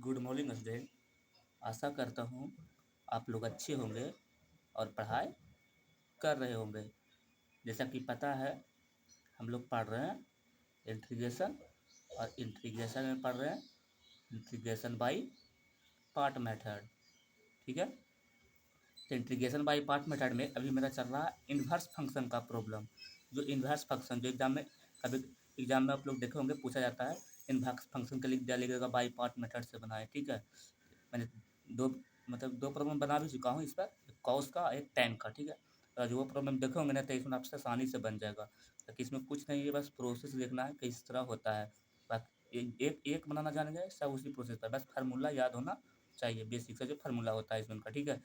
Good morning student. आशा करता हूँ आप लोग अच्छे होंगे और पढ़ाई कर रहे होंगे। जैसा कि पता है हम लोग पढ़ रहे हैं इंटीग्रेशन, और इंटीग्रेशन में पढ़ रहे हैं इंटीग्रेशन बाई पार्ट मेथड। ठीक है, तो इंटीग्रेशन बाई पार्ट मेथड में अभी मेरा चल रहा है इन्वर्स फंक्शन का प्रॉब्लम। जो इन्वर्स फंक्शन जो एग्जाम में कभी एग्जाम में आप लोग देखे होंगे पूछा जाता है, इन्वर्स फंक्शन के लिख दिया लिखेगा बाई पार्ट मेथड से बनाए। ठीक है, मैंने दो दो प्रॉब्लम बना भी चुका हूँ इस पर, एक कॉस का एक टैन का। ठीक है, तो जो वो प्रॉब्लम देखे होंगे ना तो इसमें आपसे आसानी से बन जाएगा, ताकि इसमें कुछ नहीं है, बस प्रोसेस देखना है कि इस तरह होता है। बाकी एक एक बनाना जान गए सब उसी प्रोसेस पर, बस फार्मूला याद होना चाहिए, बेसिक से जो फार्मूला होता है इसमें का। ठीक है,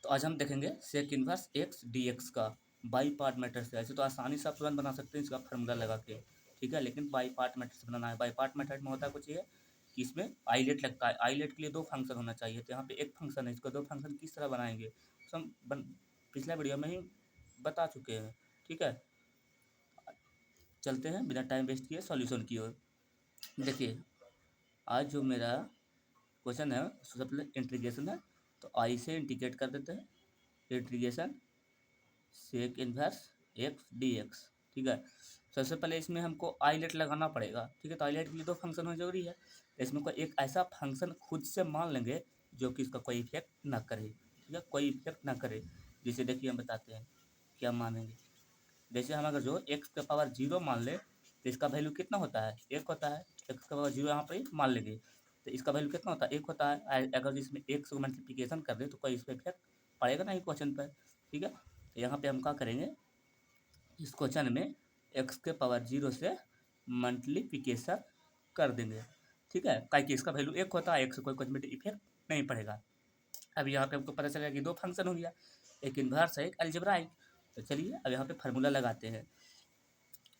तो आज हम देखेंगे sec inverse x d x का बाई पार्ट मेथड से। ऐसे तो आसानी से आप तुरंत बना सकते हैं इसका फार्मूला लगा के। ठीक है, लेकिन बाई पार्ट मेथड से बनाना है। बाई पार्ट मेथड में होता कुछ ये कि इसमें आईलेट लगता है। आईलेट के लिए दो फंक्शन होना चाहिए, तो यहाँ पे एक फंक्शन है, इसको दो फंक्शन किस तरह बनाएंगे तो हम पिछले वीडियो में ही बता चुके हैं। ठीक है, चलते हैं बिना टाइम वेस्ट किए सॉल्यूशन की ओर। देखिए, आज जो मेरा क्वेश्चन है सबसे पहले इंटीग्रेशन है, तो आई से इंटीग्रेट कर देते हैं। Integration sec inverse x d x. ठीक है, सबसे पहले इसमें हमको आईलेट लगाना पड़ेगा। ठीक है, तो आईलेट के लिए दो फंक्शन होना जरूरी है। इसमें कोई एक ऐसा फंक्शन खुद से मान लेंगे जो कि इसका कोई इफेक्ट ना करे। ठीक है, कोई इफेक्ट ना करे। जैसे देखिए हम बताते हैं क्या मानेंगे। जैसे हम अगर जो एक्स का पावर जीरो मान ले तो इसका वैल्यू कितना होता है, एक होता है। एक्स का पावर जीरो यहाँ पर मान लेंगे तो इसका वैल्यू कितना होता है, एक होता है। अगर इसमें एक से मल्टीप्लिकेशन कर दे तो कोई इस पर इफेक्ट पड़ेगा नहीं क्वेश्चन पर। ठीक है, तो यहाँ पे हम क्या करेंगे, इस क्वेश्चन में एक्स के पावर जीरो से मल्टीप्लिकेशन कर देंगे। ठीक है, कि इसका वैल्यू एक होता है, एक से कोई कॉस्मेटिक इफेक्ट नहीं पड़ेगा। अब यहाँ पे हमको पता चलेगा कि दो फंक्शन हो गया, एक इन्वर्स है एक अलजेब्राइक। तो चलिए अब यहाँ पे फार्मूला लगाते हैं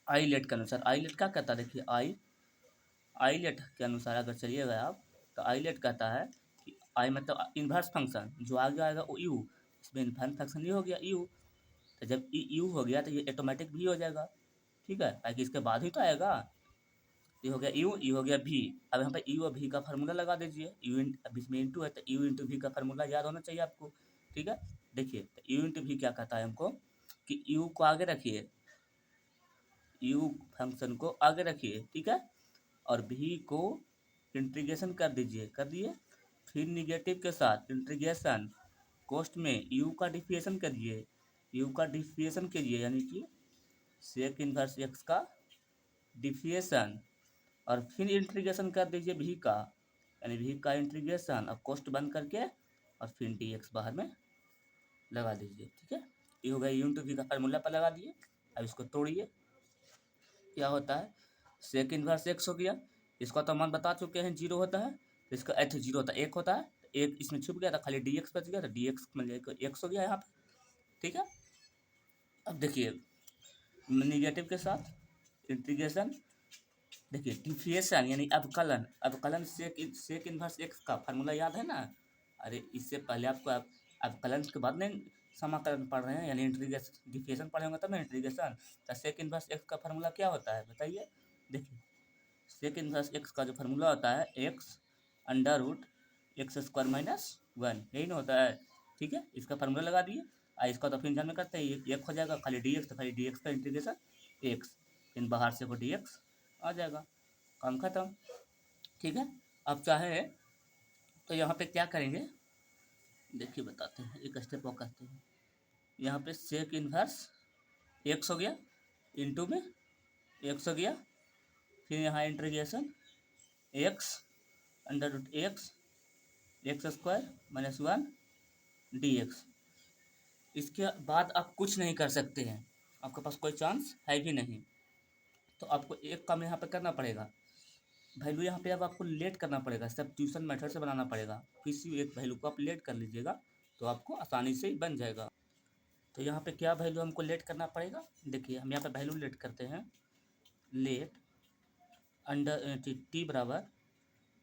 आई लेट के अनुसार। आई लेट क्या कहता है, देखिए आई लेट के अनुसार अगर चलिएगा आप तो आई लेट कहता है कि आई मतलब इन्वर्स फंक्शन, जो आगे आएगा वो यू। इसमें इन्वर्स फंक्शन ये हो गया यू, तो जब यू हो गया तो ये ऑटोमेटिक भी हो जाएगा। ठीक है, ताकि इसके बाद ही तो आएगा। ये हो गया यू हो गया भी। अब यहाँ पे यू और भी का फार्मूला लगा दीजिए। अब इसमें इंटू है तो यू इंटू भी का फार्मूला याद होना चाहिए आपको। ठीक है, देखिए तो यू इंटू भी क्या कहता है हमको कि यू को आगे रखिए, यू फंक्शन को आगे रखिए। ठीक है, और भी को इंटीग्रेशन कर दीजिए, कर दिए। फिर निगेटिव के साथ इंटीग्रेशन कोस्ट में यू का डिफिएशन करिए, यू का डिफिएशन कीजिए, यानी कि सेक इनवर्स एक्स का डिफिएशन, और फिर इंटीग्रेशन कर दीजिए भी का, यानी भी का इंटीग्रेशन, और कोस्ट बंद करके और फिर डी एक्स बाहर में लगा दीजिए। ठीक है, ये हो गया यू इंटू भी का फार्मूला पर लगा दिए। अब इसको तोड़िए, क्या होता है सेक इनवर्स एक्स हो गया। इसका तो मान बता चुके हैं जीरो होता है, तो इसका एथ जीरो होता है, एक होता है। तो एक इसमें छुप गया था, खाली डी एक्स बच गया, तो डी एक्स मिल जाएगा, एक्स हो गया यहाँ पे। ठीक है, अब देखिए निगेटिव के साथ इंटीग्रेशन, देखिए डिफिएशन यानी अवकलन। अवकलन सेक इनवर्स एक्स का फार्मूला याद है ना। अरे इससे पहले आपको अवकलन के बाद नहीं समाकलन पढ़ रहे हैं, यानी इंटीग्रेशन डिफिएशन पढ़े होंगे तब ना इंटीग्रेशन। तो सेक इनवर्स एक्स का फार्मूला क्या होता है बताइए। देखिए सेक इनवर्स एक्स का जो फार्मूला होता है x under root x square minus one, यही ना होता है। ठीक है, इसका फार्मूला लगा दिए। इसका तो फिर में करते हैं एक हो जाएगा, खाली डी एक्स, तो खाली डी एक्स का इंटीग्रेशन एक्स, फिर बाहर से वो डी एक्स आ जाएगा, काम खत्म। ठीक है, अब चाहे तो यहाँ पे क्या करेंगे, देखिए बताते हैं, एक स्टेप और करते हैं। यहाँ पे सेक इनवर्स एक्स हो गया, इंटू में एक्स हो गया, फिर यहाँ integration x under root x x square minus one d x. इसके बाद आप कुछ नहीं कर सकते हैं, आपके पास कोई चांस है भी नहीं। तो आपको एक काम यहाँ पे करना पड़ेगा, वैल्यू यहाँ पे अब आपको लेट करना पड़ेगा, सब्स्टिट्यूशन मेथड से बनाना पड़ेगा। किसी एक वैल्यू को आप लेट कर लीजिएगा तो आपको आसानी से ही बन जाएगा। तो यहाँ पे क्या वैल्यू हमको लेट करना पड़ेगा, देखिए हम यहाँ पे वैल्यू लेट करते हैं, लेट अंडर टी बराबर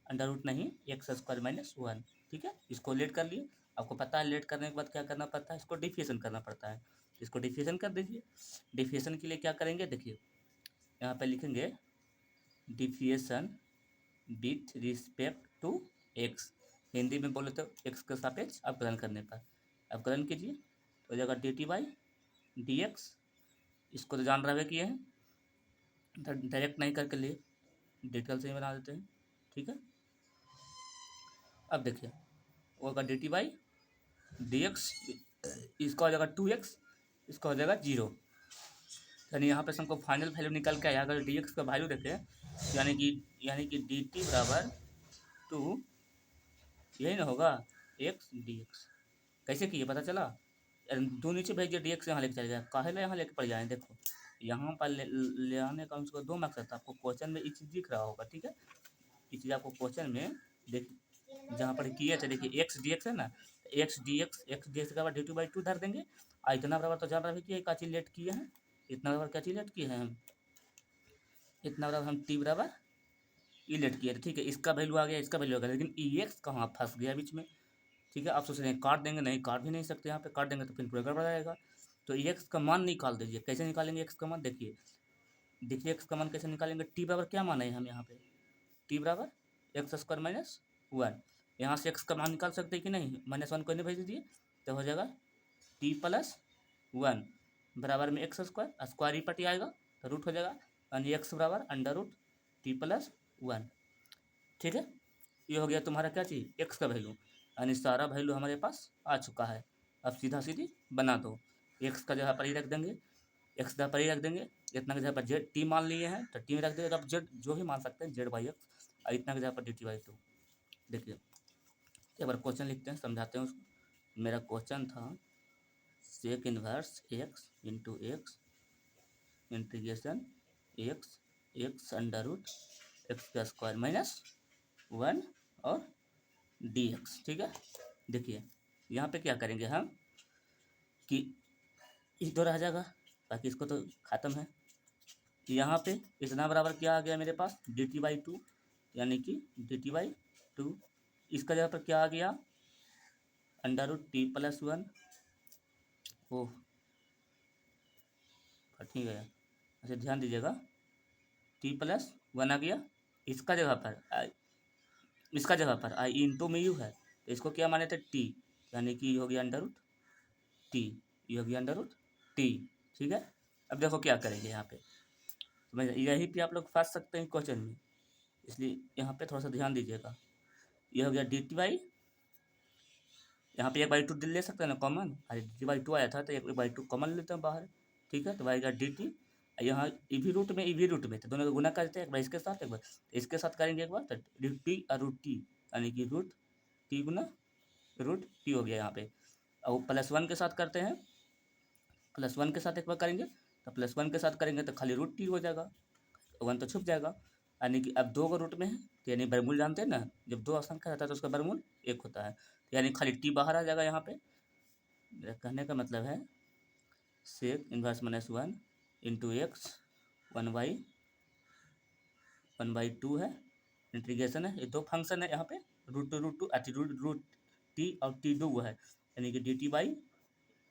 अंडर रूट नहीं एक्स स्क्वायर माइनस वन। ठीक है, इसको लेट कर लिए। आपको पता है लेट करने के बाद क्या करना पड़ता है, इसको डिफिएशन करना पड़ता है। इसको डिफिएशन कर दीजिए। डिफिएशन के लिए क्या करेंगे, देखिए यहाँ पे लिखेंगे differentiation with respect to x. Hindi में बोले तो एक्स के सापेक्ष अवकलन करने पर। अवकलन कीजिए तो हो जाएगा D t by D x. इसको तो जान रहे किए हैं, डायरेक्ट नहीं करके लिए डिटेल से ही बना देते हैं। ठीक है, अब देखिए वो होगा d t by D x, इसका हो जाएगा 2x, इसका हो जाएगा 0। यानी यहाँ पे हमको फाइनल वैल्यू निकल के आया। अगर डी एक्स का वैल्यू देखें यानी कि डी टी बराबर 2, यही ना होगा एक्स डी एक्स। कैसे किए पता चला? दो नीचे भेजिए, डी एक्स यहाँ लेके चले जाए, काहे ले यहाँ लेके पड़ जाए। देखो यहाँ पर ले आने का उसको 2 मकसद था। आपको क्वेश्चन में ये चीज़ दिख रहा होगा, ठीक है। ये चीज़ आपको क्वेश्चन में देख, जहाँ पर किए थे देखिए एक्स डी एक्स है ना, एक्स डी एक्स के बाद डी टू बाई 2 धर देंगे। और इतना बराबर तो जान रहा है कि क्या चीज लेट किए हैं, इतना बराबर क्या चीज लेट किए हैं हम, इतना बराबर हम टी बराबर ई लेट किए थे। ठीक है, इसका वैल्यू आ गया, इसका वैल्यू आ गया, लेकिन ई एक्स कहाँ फंस गया बीच में। ठीक है, आप सोच रहे हैं काट देंगे, नहीं काट भी नहीं सकते, यहाँ पे काट देंगे तो फिर पूरा गड़बड़ जाएगा। तो ई एक्स का मान निकाल दीजिए। कैसे निकालेंगे एक्स का मान? देखिए देखिए एक्स का मान कैसे निकालेंगे। टी बराबर क्या मान है हम यहाँ पे, टी बराबर एक्स स्क्वायर माइनस 1। यहाँ से एक्स का मान निकाल सकते हैं कि नहीं, -1 को नहीं भेज दीजिए तो हो जाएगा टी प्लस 1 बराबर में एक्स स्क्वायर, स्क्वायर ही पटी आएगा तो रूट हो जाएगा, यानी एक्स बराबर अंडर रूट टी प्लस 1। ठीक है, ये हो गया तुम्हारा क्या चीज़, एक्स का वैल्यू, यानी सारा वैल्यू हमारे पास आ चुका है। अब सीधा सीधी बना दो, एक्स का जगह पर ही रख देंगे, एक्स जगह पर ही रख देंगे, इतना की जगह पर जेड टी मान लिए हैं तो टी में रख देंगे। अब जेड जो भी मान सकते हैं, जेड बाई एक्स, और इतना की जगह पर डी टी बाई 2। देखिए एक बार क्वेश्चन लिखते हैं, समझाते हैं उसको। मेरा क्वेश्चन था sec inverse x into x integration x x under root x का स्क्वायर माइनस 1 और डी एक्स। ठीक है, देखिए यहाँ पे क्या करेंगे हम कि इस दो रह जाएगा, बाकी इसको तो ख़त्म है। यहाँ पे इतना बराबर क्या आ गया मेरे पास, डी टी बाई 2, यानी कि डी टी बाई 2। इसका जगह पर क्या आ गया, अंडर रूट टी प्लस 1। ओह फट ही गया, अच्छा ध्यान दीजिएगा, टी प्लस 1 आ गया। इसका जगह पर इसका जगह पर आई इंटू में यू है, तो इसको क्या माने थे, टी, यानी कि ये हो गया अंडर रूट टी, ये हो गया अंडर रूट टी। ठीक है, अब देखो क्या करेंगे यहाँ पे, समझ यही पे आप लोग फंस सकते हैं क्वेश्चन में, इसलिए यहाँ पे थोड़ा सा ध्यान दीजिएगा। ये हो गया डी टी बाई, यहाँ पे 1/2 ले सकते हैं ना कॉमन, अरे डी बाई 2 आया था तो 1/2 कॉमन लेते हैं बाहर। ठीक है, तो आएगा डी टी, यहाँ ईवी रूट में तो दोनों को गुना करते हैं, एक बार इसके साथ एक बार इसके साथ करेंगे, एक बार तो डी टी और रूट टी, यानी कि रूट टी गुना रूट टी हो गया यहाँ पे। और +1 के साथ करते हैं, +1 के साथ एक बार करेंगे तो +1 के साथ करेंगे तो खाली रूट टी हो जाएगा, 1 तो छुप जाएगा। यानी कि अब 2 का रूट में है तो यानी वर्गमूल जानते हैं ना, जब 2 असंख्य रहता है तो उसका वर्गमूल 1 होता है, यानी खाली टी बाहर आ जाएगा। यहाँ पे मेरा कहने का मतलब है सेक इनवर्स -1 इंटू एक्स 1/2 है, इंटीग्रेशन है, ये 2 फंक्शन है यहाँ पे, रूट टू अति रूट टी और टी 2 है, यानी कि डी टी बाई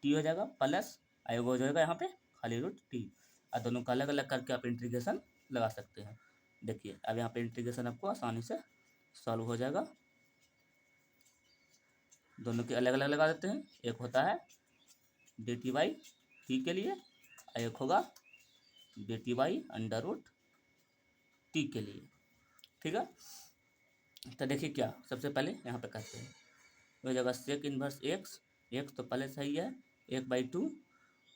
टी हो जाएगा प्लस आई हो जाएगा यहाँ पे खाली रूट टी, और दोनों का अलग अलग करके आप इंटीग्रेशन लगा सकते हैं। देखिए अब यहाँ पे इंटीग्रेशन आपको आसानी से सॉल्व हो जाएगा। दोनों के अलग अलग लगा देते हैं, एक होता है डी टी बाई टी के लिए, और एक होगा d t by under root t के लिए। ठीक है, तो देखिए क्या सबसे पहले यहाँ पे करते हैं, वो जगह सेक इनवर्स एक्स, एक्स तो पहले सही है, 1/2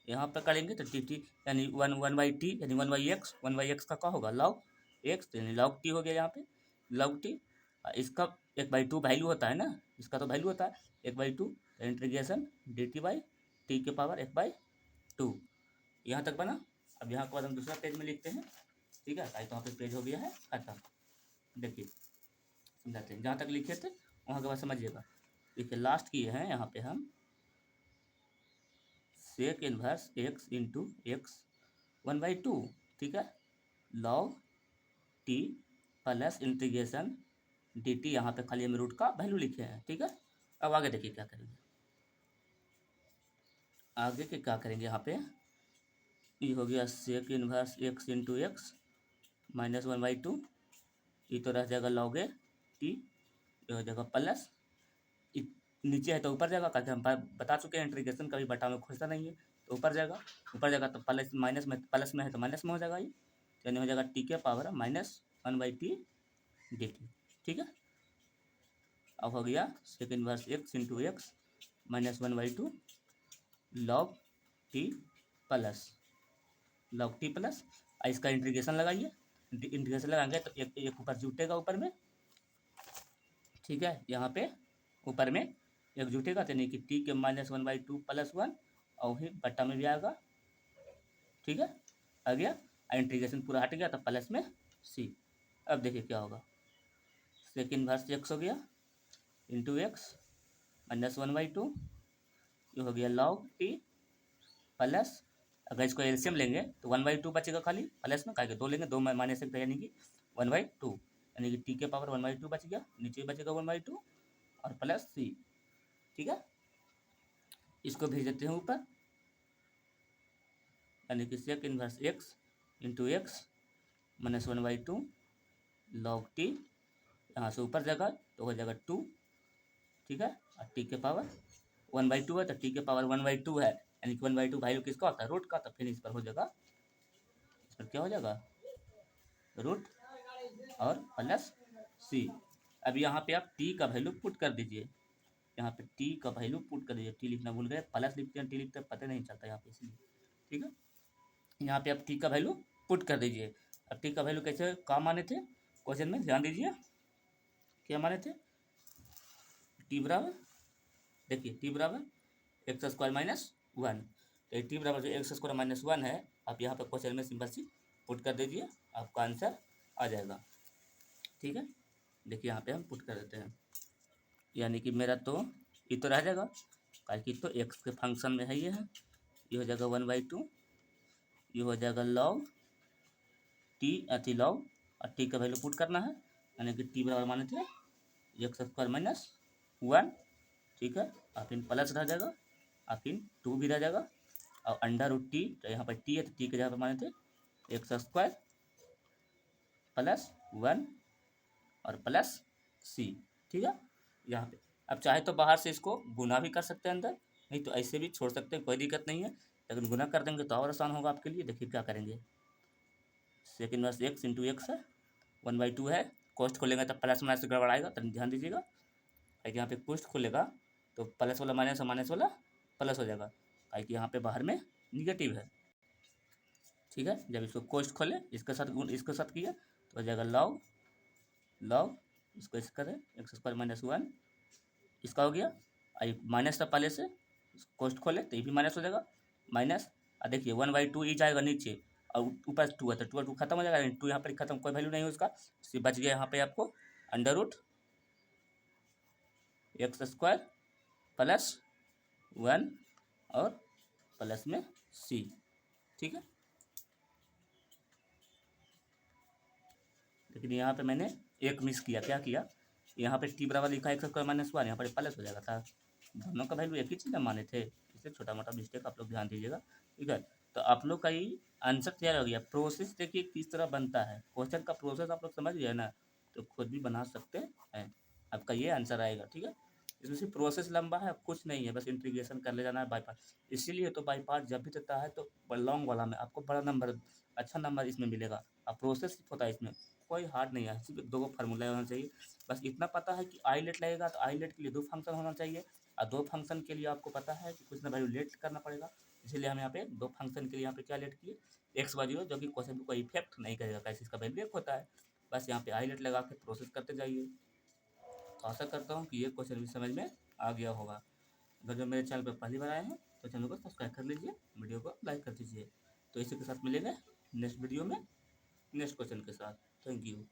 यहाँ पे करेंगे तो टी टी यानी 1/टी, यानी 1/x का क्या होगा लॉग एक्स, यानी लॉग टी हो गया यहाँ पे, लॉग टी। इसका 1/2 वैल्यू होता है ना, इसका तो वैल्यू होता है 1/2, integration d t by T के पावर 1/2। यहाँ तक बना। अब यहाँ के बाद हम दूसरा पेज में लिखते हैं। ठीक है, तो यहाँ पे पेज हो गया है खत्म। देखिए समझाते हैं, जहाँ तक लिखे थे वहाँ के बाद समझिएगा। देखिए लास्ट किए हैं यहाँ पे हम sec inverse x into x 1/2। ठीक है, log t plus integration d t, यहाँ पे खाली हम रूट का वैल्यू लिखे हैं। ठीक है, अब आगे देखिए क्या करेंगे, आगे के क्या करेंगे यहाँ पे, ये हो गया sec inverse x into x -1/2 ये तो रह जाएगा लॉग ए टी, ये हो जाएगा प्लस, नीचे है तो ऊपर जाएगा, क्योंकि हम बता चुके हैं इंटीग्रेशन कभी बटा में खोजता नहीं है, तो ऊपर जाएगा, ऊपर जाएगा तो प्लस माइनस में, प्लस में है तो माइनस में हो जाएगा ये, तो यानी हो जाएगा टी के पावर -1/t dt। ठीक है, अब हो गया sec inverse x into x -1/2 log t plus log t plus, इसका इंटीग्रेशन लगाइए, इंटीग्रेशन लगाएंगे तो एक ऊपर जुटेगा ऊपर में, ठीक है, यहाँ पे ऊपर में एक जुटेगा, तो यानी कि टी के -1/2 + 1 और फिर बट्टा में भी आएगा। ठीक है, आ गया, इंटीग्रेशन पूरा हट गया तो प्लस में सी। अब देखिए क्या होगा, सेक इनवर्स एक्स हो गया इंटू एक्स -1/2, ये हो गया लॉग टी प्लस, अगर इसको एलसीएम लेंगे तो 1/2 बचेगा खाली प्लस में, क्या दो लेंगे, दो माइनस एक, यानी कि 1/2, यानी कि टी के पावर 1/2 बच गया, नीचे बचेगा 1/2 और प्लस सी। ठीक है, इसको भेज देते हैं ऊपर, यानी कि sec inverse x into x -1/2 log t, यहाँ से ऊपर जाएगा तो हो जाएगा 2। ठीक है, और टी के पावर 1/2 है तो टी के पावर 1/2 है, यानी कि 1/2 वैल्यू किसका होता है, रूट का, तो फिर इस पर हो जाएगा, इस पर क्या हो जाएगा, रूट और प्लस सी। अब यहाँ पे आप टी का वैल्यू पुट कर दीजिए, यहाँ पे टी का वैल्यू पुट कर दीजिए, टी लिखना भूल गए, प्लस लिखते हैं टी लिखते हैं, पता नहीं चलता यहाँ पे इसलिए। ठीक है, यहाँ पे आप टी का वैल्यू पुट कर दीजिए। अब टी का वैल्यू कैसे काम माने थे क्वेश्चन में, ध्यान दीजिए क्या माने थे, टी बराबर, देखिए टी बराबर एक्स स्क्वायर -1, तो टी बराबर जो एक्स स्क्वायर -1 है, आप यहाँ पे क्वेश्चन में सिंपल सी पुट कर दीजिए, आपका आंसर आ जाएगा। ठीक है, देखिए यहाँ पे हम पुट कर देते हैं, यानी कि मेरा तो ये तो रह जाएगा, कि तो एक्स के फंक्शन में है, ये हो जाएगा 1/2, ये हो जाएगा लॉग टी अति लॉग, और टी का वैल्यू पुट करना है, यानी कि टी बराबर माने थे एक्स स्क्वायर -1। ठीक है, और फिर प्लस रह जाएगा, और फिर 2 भी रह जाएगा, और अंडर रूट टी, तो यहाँ पर टी है तो टी के जगह पर माने थे एक्स स्क्वायर +1 और प्लस सी। ठीक है, यहाँ पे अब चाहे तो बाहर से इसको गुना भी कर सकते हैं अंदर, नहीं तो ऐसे भी छोड़ सकते हैं, कोई दिक्कत नहीं है, लेकिन गुना कर देंगे तो और आसान होगा आपके लिए। देखिए क्या करेंगे, sec inverse x into x है 1/2 है, कॉस्ट खोलेंगे तब प्लस माइनस गड़बड़ आएगा, तो ध्यान दीजिएगा, यहाँ पे कॉस्ट खोलेगा तो प्लस वाला माइनस और माइनस वाला प्लस हो जाएगा, कि यहाँ पे बाहर में निगेटिव है। ठीक है, जब इसको कॉस्ट खोले इसके साथ इसके साथ किया तो हो जाएगा लॉग लॉग, इसको इस करें एक्स स्क्वायर -1, इसका हो गया, माइनस था पहले से, कॉस्ट खोले तो ये भी माइनस हो जाएगा, माइनस, और देखिए 1/2 ई जाएगा नीचे, और ऊपर 2 है तो 2 खत्म हो जाएगा, 2 यहाँ पर खत्म, कोई वैल्यू नहीं है उसका, सिर्फ बच गया यहाँ पे आपको अंडर रूट एक्स स्क्वायर +1 और प्लस में सी। ठीक है, लेकिन यहाँ पे मैंने एक मिस किया, क्या किया, यहाँ पे टी बराबर लिखा एक्स स्क्वायर -1, यहाँ पर प्लस हो जाएगा था, दोनों का वैल्यू एक ही चीज़ माने थे, इसलिए छोटा मोटा मिस्टेक आप लोग ध्यान दीजिएगा। ठीक है, तो आप लोग का ये आंसर तैयार हो गया। प्रोसेस देखिए किस तरह बनता है, क्वेश्चन का प्रोसेस आप लोग समझ गए ना, तो खुद भी बना सकते हैं, आपका ये आंसर आएगा। ठीक है, इसमें सिर्फ प्रोसेस लंबा है, कुछ नहीं है, बस इंटीग्रेशन कर ले जाना है बाई पार्ट, इसीलिए तो बाई पार्ट जब भी देता है तो लॉन्ग वाला में आपको बड़ा नंबर, अच्छा नंबर इसमें मिलेगा। अब प्रोसेस होता है इसमें, कोई हार्ड नहीं है, सिर्फ 2 फार्मूला होना चाहिए, बस इतना पता है कि आई लेट लगेगा तो आई लेट के लिए 2 फंक्शन होना चाहिए, और 2 फंक्शन के लिए आपको पता है कि कुछ ना वैल्यू लेट करना पड़ेगा, इसलिए हम यहाँ पे 2 फंक्शन के लिए यहाँ पे क्या लेट किए, एक्स वाली जो कि क्वेश्चन को कोई इफेक्ट नहीं करेगा, कैसे इसका वैल्यू एक होता है, बस यहाँ पे आई लेट लगा के प्रोसेस करते जाइए। तो आशा करता हूँ कि ये क्वेश्चन भी समझ में आ गया होगा। अगर जो मेरे चैनल पर पहली बार आए हैं तो चैनल को सब्सक्राइब कर लीजिए, वीडियो को लाइक कर दीजिए। तो इसी के साथ मिलेंगे नेक्स्ट वीडियो में नेक्स्ट क्वेश्चन के साथ। Thank you.